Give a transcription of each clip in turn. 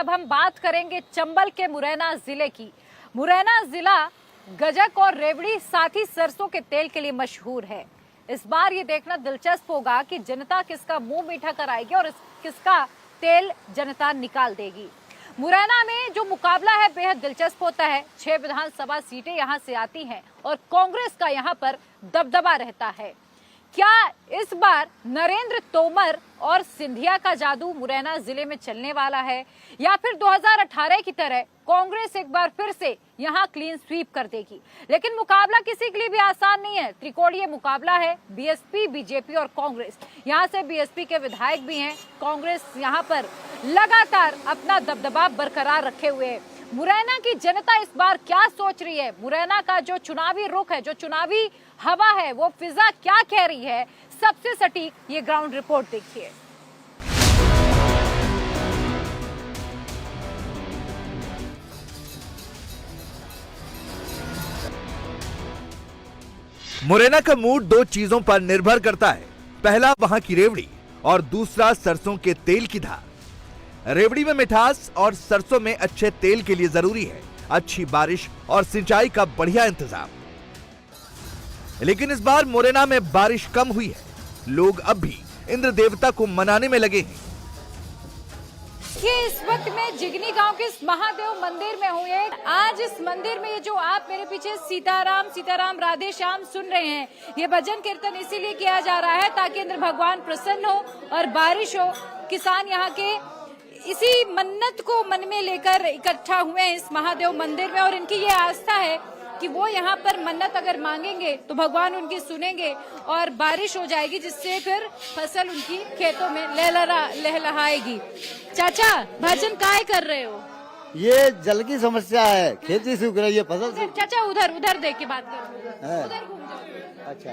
अब हम बात करेंगे चंबल के मुरैना जिले की। मुरैना जिला गजक और रेवड़ी साथ ही सरसों के तेल के लिए मशहूर है। इस बार ये देखना दिलचस्प होगा कि जनता किसका मुंह मीठा कराएगी और किसका तेल जनता निकाल देगी। मुरैना में जो मुकाबला है बेहद दिलचस्प होता है। 6 विधानसभा सीटें यहां से आती हैं और कांग्रेस का यहां पर दबदबा रहता है। क्या इस बार नरेंद्र तोमर और सिंधिया का जादू मुरैना जिले में चलने वाला है या फिर 2018 की तरह कांग्रेस एक बार फिर से यहां क्लीन स्वीप कर देगी? लेकिन मुकाबला किसी के लिए भी आसान नहीं है। त्रिकोणीय मुकाबला है, बीएसपी, बीजेपी और कांग्रेस। यहां से बीएसपी के विधायक भी हैं। कांग्रेस यहां पर लगातार अपना दबदबा बरकरार रखे हुए है। मुरैना की जनता इस बार क्या सोच रही है? मुरैना का जो चुनावी रुख है, जो चुनावी हवा है, वो फिजा क्या कह रही है? सबसे सटीक ये ग्राउंड रिपोर्ट देखिए। मुरैना का मूड 2 चीजों पर निर्भर करता है। पहला वहां की रेवड़ी और दूसरा सरसों के तेल की धार। रेवड़ी में मिठास और सरसों में अच्छे तेल के लिए जरूरी है अच्छी बारिश और सिंचाई का बढ़िया इंतजाम। लेकिन इस बार मुरैना में बारिश कम हुई है। लोग अब भी इंद्र देवता को मनाने में लगे हैं। ये इस वक्त मैं जिगनी गांव के इस महादेव मंदिर में हूँ। आज इस मंदिर में ये जो आप मेरे पीछे सीताराम सीताराम राधे श्याम सुन रहे हैं, ये भजन कीर्तन इसीलिए किया जा रहा है ताकि इंद्र भगवान प्रसन्न हो और बारिश हो। किसान यहाँ के इसी मन्नत को मन में लेकर इकट्ठा हुए हैं इस महादेव मंदिर में और इनकी ये आस्था है कि वो यहाँ पर मन्नत अगर मांगेंगे तो भगवान उनकी सुनेंगे और बारिश हो जाएगी, जिससे फिर फसल उनकी खेतों में लहलहाएगी। चाचा, भजन काय कर रहे हो? ये जल की समस्या है, खेती सूख रही है, फसल चाचा उधर देख के बात करो, उधर घूम जाओ। अच्छा,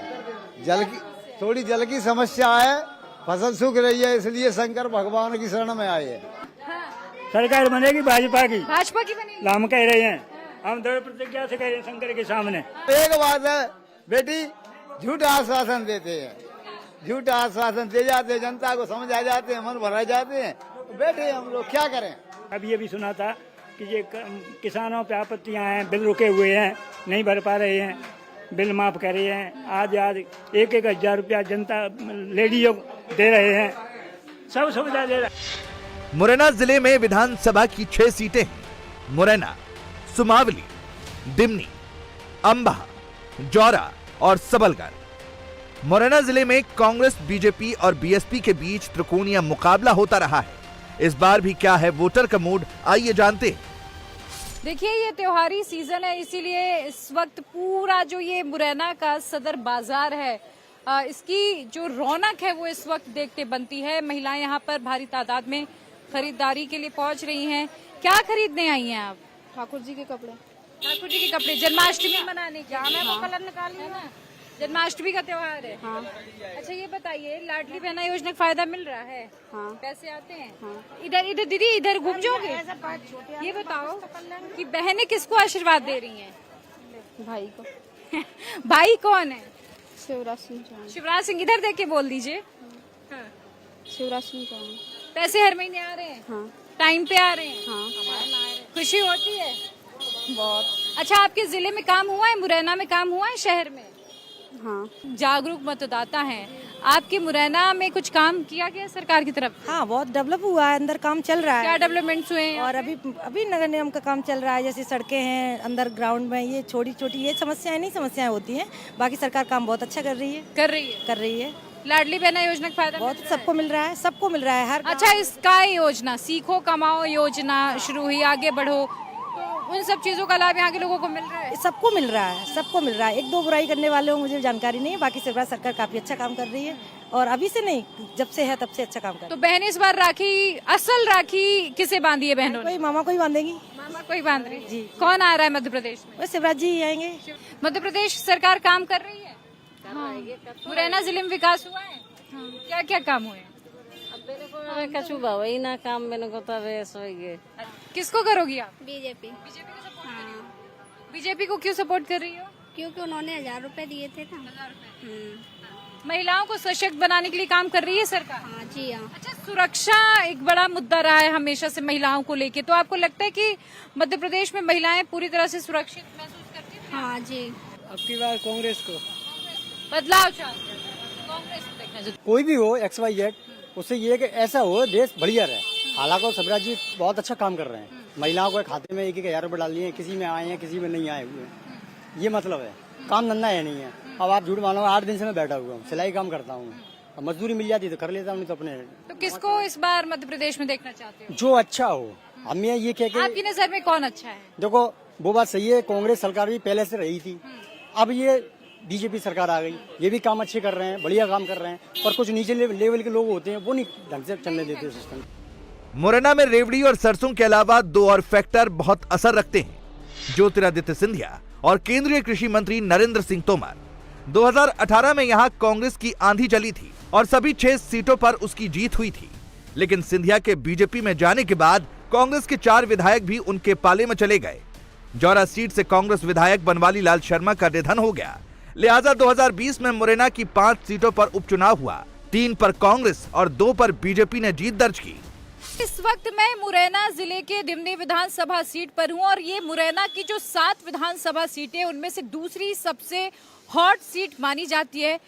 थोड़ी जल की समस्या है, फसल सूख रही है, इसलिए शंकर भगवान की शरण में आए हैं। हाँ। सरकार बनेगी भाजपा की बनेगी। हम कह रहे हैं, हम दृढ़ प्रतिज्ञा से कह रहे हैं शंकर के सामने। एक बात है बेटी, झूठा आश्वासन देते हैं, झूठा आश्वासन दे जाते हैं, जनता को समझा जाते हैं, मन भरा जाते हैं, तो बैठे हम लोग क्या करें। अब ये भी सुना था कि ये किसानों पे आपत्तियां हैं, बिल रुके हुए हैं, नहीं भर पा रहे हैं, बिल माफ कर रहे हैं। आज 1,000 रुपया जनता लेडीजों दे रहे हैं, सब सुविधा दे रहे हैं। मुरैना जिले में विधानसभा की 6 सीटें हैं। मुरैना, सुमावली, दिमनी, अंबा, जौरा और सबलगढ़। मुरैना जिले में कांग्रेस, बीजेपी और बीएसपी के बीच त्रिकोणीय मुकाबला होता रहा है। इस बार भी क्या है वोटर का मूड, आइए जानते हैं। देखिए, ये त्योहारी सीजन है, इसीलिए इस वक्त पूरा जो ये मुरैना का सदर बाजार है, इसकी जो रौनक है वो इस वक्त देखते बनती है। महिलाएं यहाँ पर भारी तादाद में खरीदारी के लिए पहुंच रही हैं। क्या खरीदने आई हैं आप? ठाकुर जी के कपड़े। ठाकुर जी के कपड़े जन्माष्टमी मनाने के लिए। हाँ। कलर निकाल है ना, जन्माष्टमी का त्योहार है। हाँ। अच्छा, ये बताइए, लाडली बहना योजना का फायदा मिल रहा है? हाँ। पैसे आते हैं? हाँ। इधर दीदी, इधर घूम जाओगे। ये बताओ कि बहनें किसको आशीर्वाद दे रही हैं? भाई को। भाई कौन है? शिवराज सिंह चौहान। शिवराज सिंह। इधर देख के बोल दीजिए। हाँ। शिवराज सिंह चौहान। पैसे हर महीने आ रहे हैं? हाँ। टाइम पे आ रहे हैं? हाँ। खुशी होती है बहुत। अच्छा, आपके जिले में काम हुआ है? मुरैना में काम हुआ है? शहर में? हाँ। जागरूक मतदाता हैं, आपके मुरैना में कुछ काम किया गया सरकार की तरफ? हाँ, बहुत डेवलप हुआ है, अंदर काम चल रहा है। क्या डेवलपमेंट्स हुए हैं? और अभी नगर निगम का काम चल रहा है, जैसे सड़कें हैं, अंदर ग्राउंड में ये छोटी छोटी ये समस्याएं होती हैं। बाकी सरकार काम बहुत अच्छा कर रही है। लाडली बहना योजना का फायदा बहुत सबको मिल रहा है, सबको मिल रहा है हर। अच्छा, स्काई योजना, सीखो कमाओ योजना शुरू हुई, आगे बढ़ो, तो उन सब चीजों का लाभ यहाँ के लोगों को मिल रहा है? सबको मिल रहा है। 1-2 बुराई करने वाले हो मुझे जानकारी नहीं है, बाकी सरकार काफी अच्छा काम कर रही है और अभी से नहीं, जब से है तब से अच्छा काम कर रही है। तो बहन इस बार असल राखी किसे बांधी है बहनों ने? मामा को ही बांधेगी। मामा को ही बांध रही जी। कौन आ रहा है मध्य प्रदेश में? शिवराज जी आएंगे। मध्य प्रदेश सरकार काम कर रही है? मुरैना जिले में विकास हुआ है? क्या क्या काम हुए? कछु भाई ना काम मैंने को तो रेस हो गए। किसको करोगी आप? बीजेपी। बीजेपी को सपोर्ट कर रही हो? बीजेपी को क्यों सपोर्ट कर रही हो? क्योंकि उन्होंने 1000 रुपए दिए थे ना। महिलाओं को सशक्त बनाने के लिए काम कर रही है सरकार। हाँ जी हाँ। अच्छा, सुरक्षा एक बड़ा मुद्दा रहा है हमेशा से महिलाओं को लेके, तो आपको लगता है कि मध्य प्रदेश में महिलाएं पूरी तरह से सुरक्षित महसूस करती हैं? हाँ जी। अब की बार कांग्रेस को, बदलाव चाहते हैं, कांग्रेस को देखना चाहिए। कोई भी हो XYZ, उससे ये कि ऐसा हो देश बढ़िया रहे। हालांकि सबराज जी बहुत अच्छा काम कर रहे हैं। महिलाओं को खाते में 1-1 हजार रुपये डाल दिए, किसी में आए हैं किसी में नहीं आए हुए हैं। ये मतलब है, काम धंधा है नहीं है। अब आप झूठ मानो, 8 दिन से मैं बैठा हुआ हूँ, सिलाई काम करता हूँ। अब मजदूरी मिल जाती तो कर लेता हूँ, नहीं तो अपने। तो किसको इस बार मध्य प्रदेश में देखना चाहते हो? जो अच्छा हो। हम ये कह के, आपकी नजर में कौन अच्छा है? देखो वो बात सही है, कांग्रेस सरकार भी पहले से रही थी, अब ये बीजेपी सरकार आ गई, ये भी काम अच्छे कर रहे हैं, बढ़िया काम कर रहे हैं। पर कुछ नीचे लेवल के लोग होते हैं, वो नहीं ढंग से चलने देते सिस्टम। मुरैना में रेवड़ी और सरसों के अलावा 2 और फैक्टर बहुत असर रखते हैं, ज्योतिरादित्य सिंधिया और केंद्रीय कृषि मंत्री नरेंद्र सिंह तोमर। 2018 में यहां कांग्रेस की आंधी चली थी और सभी 6 सीटों पर उसकी जीत हुई थी, लेकिन सिंधिया के बीजेपी में जाने के बाद कांग्रेस के 4 विधायक भी उनके पाले में चले गए। जौरा सीट से कांग्रेस विधायक बनवाली लाल शर्मा का निधन हो गया, लिहाजा 2020 में मुरैना की 5 सीटों पर उपचुनाव हुआ। 3 पर कांग्रेस और 2 पर बीजेपी ने जीत दर्ज की। इस वक्त मैं मुरैना जिले के दिमनी विधानसभा सीट पर हूं और ये मुरैना की जो 7 विधानसभा सीटें उनमें से दूसरी सबसे हॉट सीट मानी जाती है।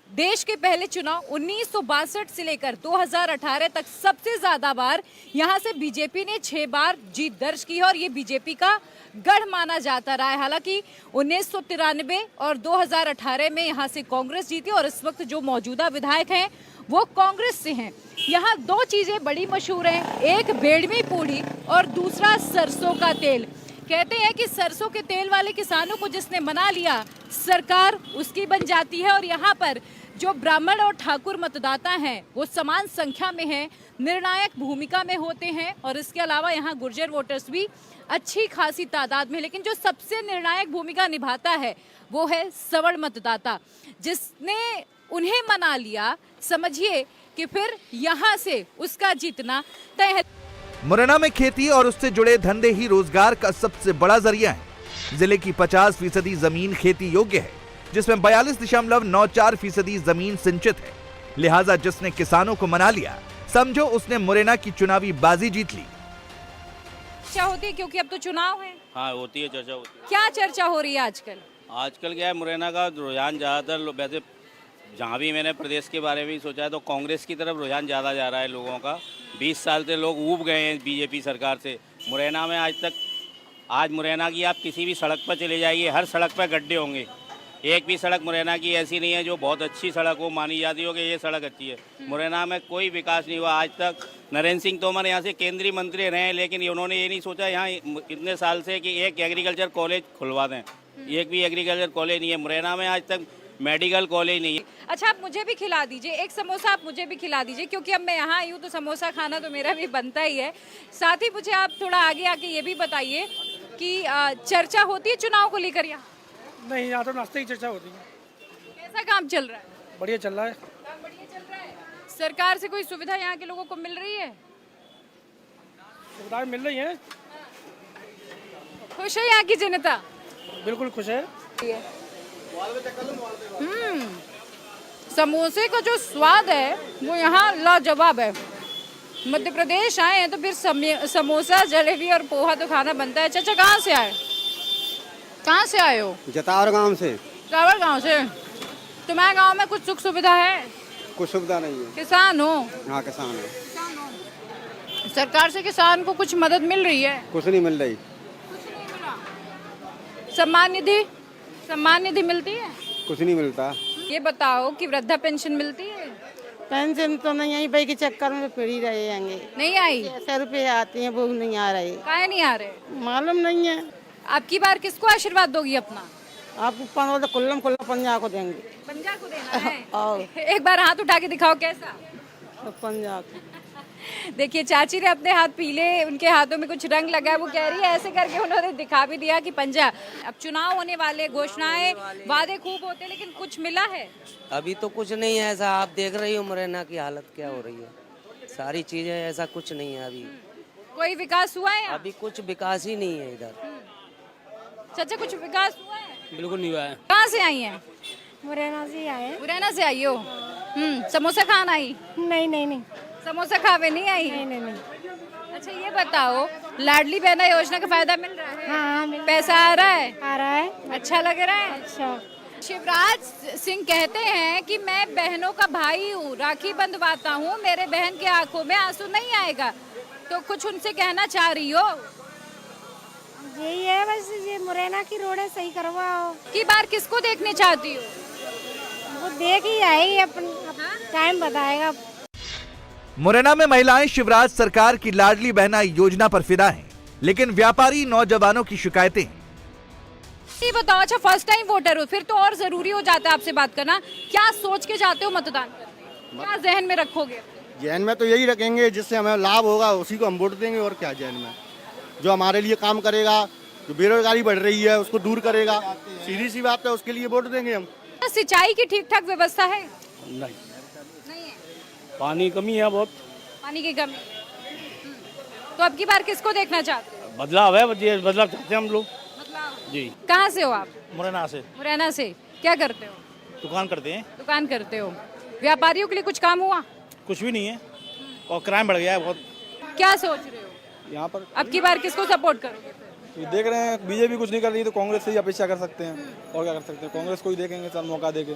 देश के पहले चुनाव 1962 से लेकर 2018 तक सबसे ज्यादा बार यहां से बीजेपी ने 6 बार जीत दर्ज की है और ये बीजेपी का गढ़ माना जाता रहा है। हालांकि 1993 और 2018 में यहां से कांग्रेस जीती और इस वक्त जो मौजूदा विधायक हैं वो कांग्रेस से हैं। यहाँ 2 चीजें बड़ी मशहूर हैं, एक बेड़मी पूड़ी और दूसरा सरसों का तेल। कहते हैं कि सरसों के तेल वाले किसानों को जिसने मना लिया, सरकार उसकी बन जाती है। और यहाँ पर जो ब्राह्मण और ठाकुर मतदाता हैं वो समान संख्या में हैं, निर्णायक भूमिका में होते हैं और इसके अलावा यहाँ गुर्जर वोटर्स भी अच्छी खासी तादाद में। लेकिन जो सबसे निर्णायक भूमिका निभाता है वो है सवर्ण मतदाता, जिसने उन्हें मना लिया, समझिए कि फिर यहाँ से उसका जीतना तय है। मुरैना में खेती और उससे जुड़े धंधे ही रोजगार का सबसे बड़ा जरिया है। जिले की 50% जमीन खेती योग्य है, जिसमें 42.94% जमीन सिंचित है। लिहाजा जिसने किसानों को मना लिया, समझो उसने मुरैना की चुनावी बाजी जीत ली। चर्चा होती है क्योंकि अब तो चुनाव है। हाँ होती है, चर्चा होती है। क्या चर्चा हो रही है आजकल? आजकल क्या है, मुरैना का रुझान ज़्यादातर वैसे जहाँ भी मैंने प्रदेश के बारे में ही सोचा है तो कांग्रेस की तरफ रुझान ज़्यादा जा रहा है लोगों का। 20 साल से लोग ऊब गए हैं बीजेपी सरकार से। मुरैना में आज मुरैना की आप किसी भी सड़क पर चले जाइए, हर सड़क पर गड्ढे होंगे। एक भी सड़क मुरैना की ऐसी नहीं है जो बहुत अच्छी सड़क हो, मानी जाती हो कि ये सड़क अच्छी है। मुरैना में कोई विकास नहीं हुआ आज तक। नरेंद्र सिंह तोमर यहाँ से केंद्रीय मंत्री रहे हैं, लेकिन उन्होंने ये नहीं सोचा यहाँ इतने साल से कि एक एग्रीकल्चर कॉलेज खुलवा दें। एक भी एग्रीकल्चर कॉलेज नहीं है मुरैना में, आज तक मेडिकल कॉलेज नहीं है। अच्छा, आप मुझे भी खिला दीजिए एक समोसा, आप मुझे भी खिला दीजिए, क्योंकि अब मैं यहाँ आई हूँ तो समोसा खाना तो मेरा भी बनता ही है। साथ ही मुझे आप थोड़ा आगे आके ये भी बताइए कि चर्चा होती है चुनाव को लेकर यहाँ? नहीं, यहाँ तो नाश्ते की चर्चा होती है। कैसा काम चल रहा है? बढ़िया चल रहा है। काम बढ़िया चल रहा है। सरकार से कोई सुविधा यहाँ के लोगों को मिल रही है? सुविधाएं मिल रही हैं। खुश है यहाँ की जनता? बिल्कुल खुश है। समोसे का जो स्वाद है वो यहाँ लाजवाब है। मध्य प्रदेश आए हैं तो फिर समोसा, जलेबी और पोहा तो खाना बनता है। चाचा कहाँ से आए? कहाँ से आए हो? जतावर गांव से। जतावर गांव से। तुम्हारे गांव में कुछ सुख सुविधा है? कुछ सुविधा नहीं है। किसान हो? हाँ किसान है। सरकार से किसान को कुछ मदद मिल रही है? कुछ नहीं मिल रही। सम्मान निधि मिलती है? कुछ नहीं मिलता। ये बताओ कि वृद्धा पेंशन मिलती है? पेंशन तो नहीं आई, भाई के चक्कर में फिर रहे होंगे। नहीं आई? 600 रुपये आते हैं, वो नहीं आ रहे। काहे नहीं आ रहे? मालूम नहीं है। आपकी बार किसको आशीर्वाद दोगी अपना? आपको 15 खुल्लम खुल्ला पंजाब को देंगे। पंजाब को देना है? और एक बार हाथ उठा के दिखाओ कैसा? पंजाब। देखिए चाची ने अपने हाथ पीले, उनके हाथों में कुछ रंग लगा है, वो कह रही है ऐसे करके उन्होंने दिखा भी दिया कि पंजाब। अब चुनाव होने वाले, घोषणाएं, वादे खूब होते, लेकिन कुछ मिला है? अभी तो कुछ नहीं है ऐसा। आप देख रही हो मुरैना की हालत क्या हो रही है, सारी चीजें, ऐसा कुछ नहीं है अभी। कोई विकास हुआ है? अभी कुछ विकास ही नहीं है इधर। चाचा कुछ विकास हुआ है? बिल्कुल नहीं हुआ है। कहाँ से आई हैं? मुरैना से आए हैं। मुरैना से आई हो? समोसा खाना आई? नहीं नहीं नहीं समोसा खावे नहीं आई? नहीं नहीं नहीं। अच्छा ये बताओ, लाडली बहना योजना का फायदा मिल रहा है? हाँ पैसा आ रहा है? आ रहा है। अच्छा लग रहा है? अच्छा। शिवराज सिंह कहते हैं कि मैं बहनों का भाई हूँ, राखी बंधवाता हूँ, मेरे बहन की आंखों में आंसू नहीं आएगा। तो कुछ उनसे कहना चाह रही हो? यही है बस, ये मुरैना की रोडें सही करवाओ। की बार किसको देखने चाहती हो? वो देख ही आएगी, अपन टाइम बताएगा। मुरैना में महिलाएं शिवराज सरकार की लाडली बहना योजना पर फिदा हैं, लेकिन व्यापारी नौजवानों की शिकायतें हैं। ये बताओ, अच्छा फर्स्ट टाइम वोटर हो, फिर तो और जरूरी हो जाता है आपसे बात करना। क्या सोच के जाते हो मतदान करने? क्या जहन में रखोगे? जहन में तो यही रखेंगे, जिससे हमें लाभ होगा उसी को हम वोट देंगे। और क्या जहन में, जो हमारे लिए काम करेगा, जो बेरोजगारी बढ़ रही है उसको दूर करेगा, सीधी सी बात है, उसके लिए वोट देंगे हम। सिंचाई की ठीक ठाक व्यवस्था है? नहीं, नहीं है। पानी कमी है बहुत, पानी की कमी। तो अब की बार किसको देखना चाहते हो? बदलाव है, बदलाव चाहते हैं हम लोग जी। कहाँ से हो आप? मुरैना से। मुरैना से। क्या करते हो? दुकान करते हैं। दुकान करते हो। व्यापारियों के लिए कुछ काम हुआ? कुछ भी नहीं है, और क्राइम बढ़ गया है बहुत क्या सोच रहे हो यहाँ पर। अब की बार किसको सपोर्ट करोगे? ये देख रहे हैं बीजेपी कुछ नहीं कर रही तो कांग्रेस से ही अपेक्षा कर सकते हैं, और क्या कर सकते हैं। कांग्रेस को ही देखेंगे, चल मौका देके।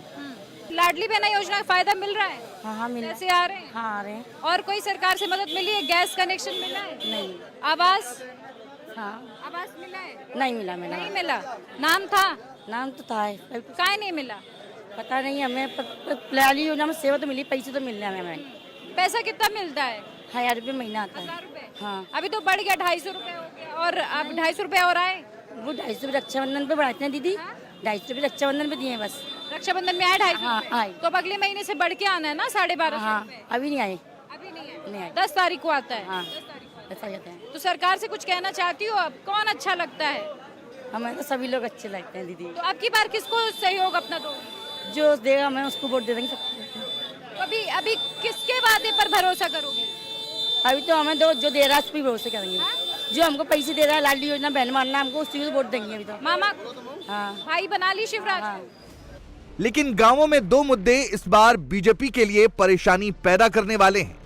लाडली बहना योजना का फायदा मिल रहा है? हाँ मिल पैसे आ रहे हैं? हाँ आ रहे हैं। और कोई सरकार से मदद मिली है? गैस कनेक्शन मिला है? नहीं। आवास? हाँ आवास मिला है? नहीं मिला मेरा। नहीं मिला। नाम था? नाम तो था, काहे नहीं मिला? पता नहीं हमें। लाडली योजना में सेवा तो मिली, पैसे तो मिल रहे हैं हमें। पैसा कितना मिलता है? 1000 रुपये महीना आता है। 1000 रुपए? हाँ। अभी तो बढ़ गया, 250 रुपए हो गया। और अब 250 रुपए और आए? वो 250 रुपये रक्षाबंधन पे बढ़ाते हैं दीदी। 250 रुपये रक्षाबंधन पे दिए हैं बस। रक्षाबंधन में आए 250 हाँ, रुपए? आए। तो अब अगले महीने से बढ़ के आना है ना 1250 हाँ रुपए? अभी नहीं आए। अभी नहीं है? नहीं आए। 10 तारीख को आता है? हाँ 10 तारीख को। ऐसा कहते हैं। तो सरकार से कुछ कहना चाहती हो? अब कौन अच्छा लगता है? हमें तो सभी लोग अच्छे लगते हैं दीदी। तो अब की बार किसको सहयोग अपना दो? जो देगा हमें उसको वोट दे देंगे सबको। तो अभी किसके वादे पर भरोसा करोगे? अभी तो हमें जो दे रहा है उस पर भरोसे करेंगे। जो हमको पैसे दे रहा है, लाडली योजना बहन मारना, हमको उसी को वोट देंगे अभी तो। मामा हाँ भाई बना ली शिवराज? हाँ। लेकिन गांवों में दो मुद्दे इस बार बीजेपी के लिए परेशानी पैदा करने वाले हैं।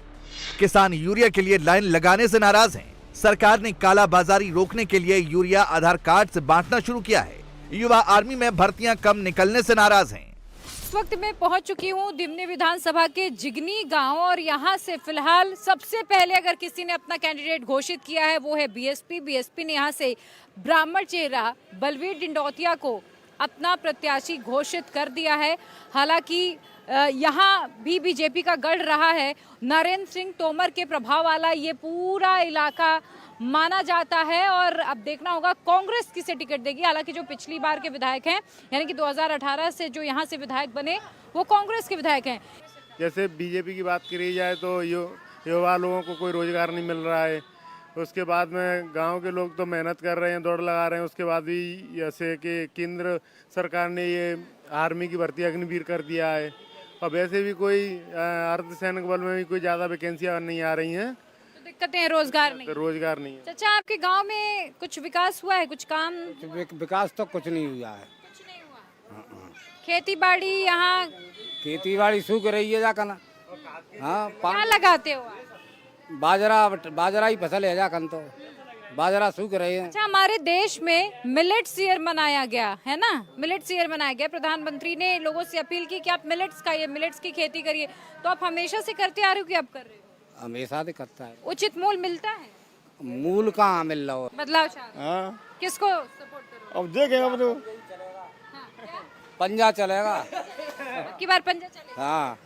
किसान यूरिया के लिए लाइन लगाने से नाराज हैं। सरकार ने काला बाजारी रोकने के लिए यूरिया आधार कार्ड से बांटना शुरू किया है। युवा आर्मी में भर्तियां कम निकलने से नाराज हैं। इस वक्त मैं पहुंच चुकी हूं दिमनी विधानसभा के जिगनी गांव, और यहां से फिलहाल सबसे पहले अगर किसी ने अपना कैंडिडेट घोषित किया है वो है बीएसपी ने यहां से ब्राह्मण चेहरा बलवीर डिंडौतिया को अपना प्रत्याशी घोषित कर दिया है। हालांकि यहाँ भी बीजेपी का गढ़ रहा है। नरेंद्र सिंह तोमर के प्रभाव वाला ये पूरा इलाका माना जाता है, और अब देखना होगा कांग्रेस किसे टिकट देगी। हालांकि जो पिछली बार के विधायक हैं, यानी कि 2018 से जो यहाँ से विधायक बने वो कांग्रेस के विधायक हैं। जैसे बीजेपी की बात करी जाए तो युवा लोगों को कोई रोजगार नहीं मिल रहा है। उसके बाद में गांव के लोग तो मेहनत कर रहे हैं, दौड़ लगा रहे हैं। उसके बाद भी जैसे कि केंद्र सरकार ने ये आर्मी की भर्ती अग्निवीर कर दिया है, और वैसे भी कोई अर्धसैनिक बल में भी कोई ज़्यादा वैकेंसियाँ नहीं आ रही हैं। तो दिक्कतें हैं, रोजगार नहीं। रोजगार नहीं है। चाचा आपके गांव में कुछ विकास हुआ है? कुछ काम? विकास तो कुछ नहीं हुआ है। कुछ नहीं हुआ। खेती बाड़ी यहाँ खेती बाड़ी सूख रही है जाकर ना। हाँ क्या लगाते हो आप? बाजरा ही फसल है जाकर तो बाजरा सूख रहे हैं। अच्छा, हमारे देश में मिलेट्स ईयर मनाया गया है ना, मिलेट्स ईयर मनाया गया। प्रधानमंत्री ने लोगों से अपील की कि आप मिलेट्स खाइए, मिलेट्स की खेती करिए। तो आप हमेशा से करते आ रहे हो कि अब कर रहे हो? हमेशा से करता है। उचित मूल्य मिलता है? मूल कहाँ मिल रहा हो? बदलाव चाहिए। किसको सपोर्ट करोगे? अब देखेंगे, अब तो पंजा चलेगा। अब की बार पंजा चलेगा। हाँ